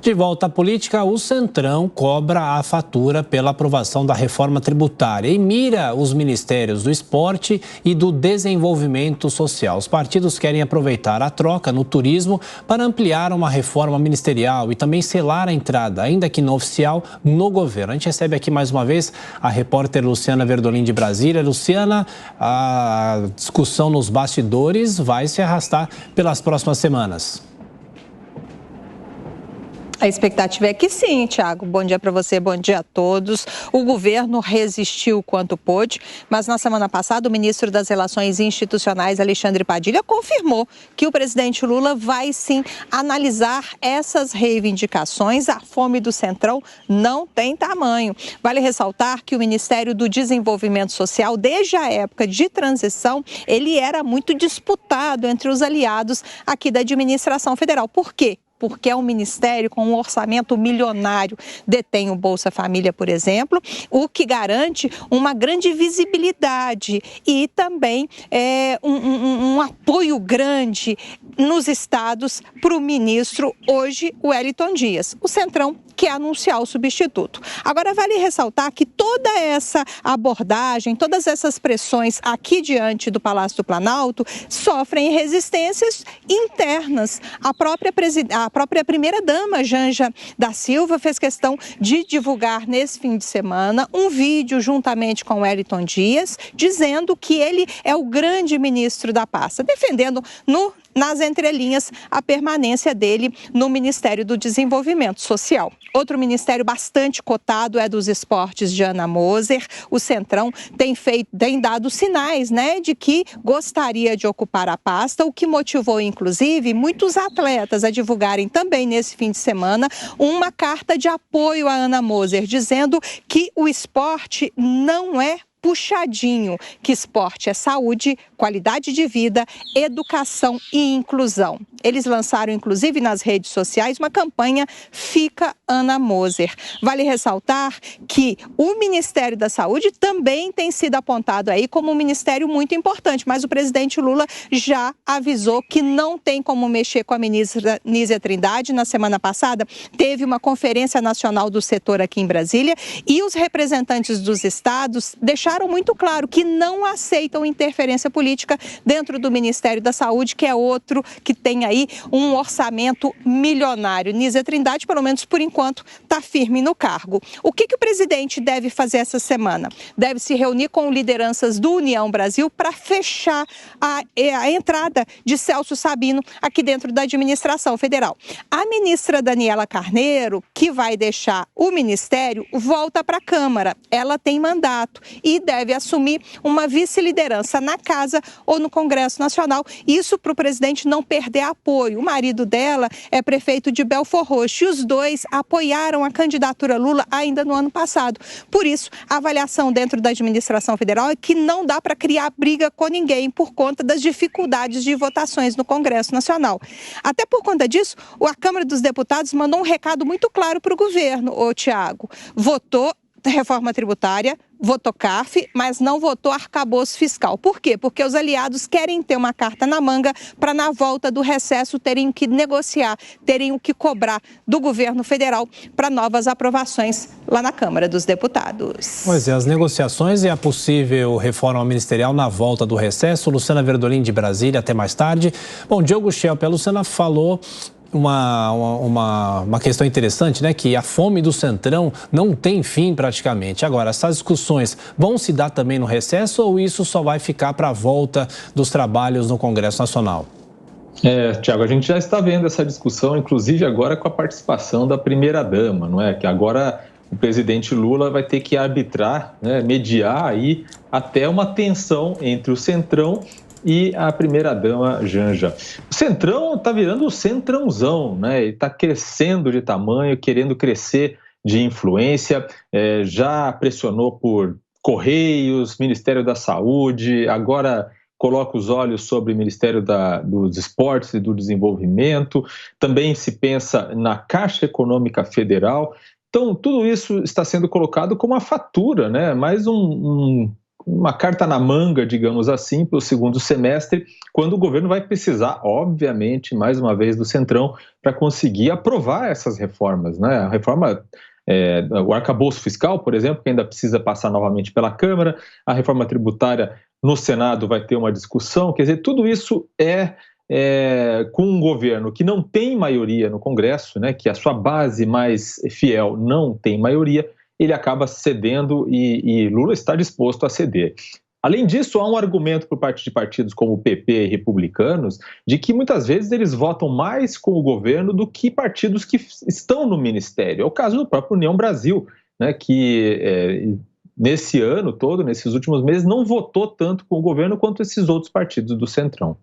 De volta à política, o Centrão cobra a fatura pela aprovação da reforma tributária e mira os ministérios do Esporte e do Desenvolvimento Social. Os partidos querem aproveitar a troca no turismo para ampliar uma reforma ministerial e também selar a entrada, ainda que não oficial, no governo. A gente recebe aqui mais uma vez a repórter Luciana Verdolim de Brasília. Luciana, a discussão nos bastidores vai se arrastar pelas próximas semanas. A expectativa é que sim, Thiago. Bom dia para você, bom dia a todos. O governo resistiu quanto pôde, mas na semana passada o ministro das Relações Institucionais, Alexandre Padilha, confirmou que o presidente Lula vai sim analisar essas reivindicações. A fome do Centrão não tem tamanho. Vale ressaltar que o Ministério do Desenvolvimento Social, desde a época de transição, ele era muito disputado entre os aliados aqui da administração federal. Por quê? Porque é um ministério com um orçamento milionário, detém o Bolsa Família, por exemplo, o que garante uma grande visibilidade e também um apoio grande nos estados para o ministro, hoje, Wellington Dias. O Centrão quer anunciar o substituto. Agora, vale ressaltar que toda essa abordagem, todas essas pressões aqui diante do Palácio do Planalto sofrem resistências internas. A própria primeira-dama, Janja da Silva, fez questão de divulgar nesse fim de semana um vídeo juntamente com Wellington Dias, dizendo que ele é o grande ministro da pasta, defendendo nas entrelinhas a permanência dele no Ministério do Desenvolvimento Social. Outro ministério bastante cotado é dos esportes de Ana Moser. O Centrão tem dado sinais, de que gostaria de ocupar a pasta, o que motivou, inclusive, muitos atletas a divulgarem também nesse fim de semana uma carta de apoio a Ana Moser, dizendo que o esporte não é puxadinho, que esporte é saúde, qualidade de vida, educação e inclusão. Eles lançaram, inclusive, nas redes sociais, uma campanha Fica Ana Moser. Vale ressaltar que o Ministério da Saúde também tem sido apontado aí como um ministério muito importante, mas o presidente Lula já avisou que não tem como mexer com a ministra Nízia Trindade. Na semana passada, teve uma conferência nacional do setor aqui em Brasília e os representantes dos estados deixaram muito claro que não aceitam interferência política dentro do Ministério da Saúde, que é outro que tem aí um orçamento milionário. Nízia Trindade, pelo menos por enquanto, está firme no cargo. O que o presidente deve fazer essa semana? Deve se reunir com lideranças do União Brasil para fechar a entrada de Celso Sabino aqui dentro da administração federal. A ministra Daniela Carneiro, que vai deixar o ministério, volta para a Câmara. Ela tem mandato e deve assumir uma vice-liderança na Casa ou no Congresso Nacional. Isso para o presidente não perder apoio. O marido dela é prefeito de Belford Roxo e os dois apoiaram a candidatura Lula ainda no ano passado. Por isso, a avaliação dentro da administração federal é que não dá para criar briga com ninguém por conta das dificuldades de votações no Congresso Nacional. Até por conta disso, a Câmara dos Deputados mandou um recado muito claro para o governo, Thiago. Votou reforma tributária, votou CARF, mas não votou arcabouço fiscal. Por quê? Porque os aliados querem ter uma carta na manga para, na volta do recesso, terem que negociar, terem o que cobrar do governo federal para novas aprovações lá na Câmara dos Deputados. Pois é, as negociações e a possível reforma ministerial na volta do recesso. Luciana Verdolim de Brasília, até mais tarde. Bom, Diogo Schelp, a Luciana falou uma questão interessante, que a fome do Centrão não tem fim praticamente. Agora, essas discussões vão se dar também no recesso ou isso só vai ficar para a volta dos trabalhos no Congresso Nacional? Tiago, a gente já está vendo essa discussão, inclusive agora com a participação da primeira-dama, não é? Que agora o presidente Lula vai ter que arbitrar, mediar aí até uma tensão entre o Centrão e a primeira-dama Janja. O Centrão está virando o centrãozão, ele está crescendo de tamanho, querendo crescer de influência, já pressionou por Correios, Ministério da Saúde, agora coloca os olhos sobre o Ministério dos Esportes e do Desenvolvimento, também se pensa na Caixa Econômica Federal. Então, tudo isso está sendo colocado como uma fatura, mais um uma carta na manga, digamos assim, para o segundo semestre, quando o governo vai precisar, obviamente, mais uma vez, do Centrão para conseguir aprovar essas reformas, né? A reforma, o arcabouço fiscal, por exemplo, que ainda precisa passar novamente pela Câmara, a reforma tributária no Senado vai ter uma discussão, quer dizer, tudo isso com um governo que não tem maioria no Congresso, né, que a sua base mais fiel não tem maioria, ele acaba cedendo e Lula está disposto a ceder. Além disso, há um argumento por parte de partidos como o PP e republicanos de que muitas vezes eles votam mais com o governo do que partidos que estão no ministério. É o caso do próprio União Brasil, né, que nesse ano todo, nesses últimos meses, não votou tanto com o governo quanto esses outros partidos do Centrão.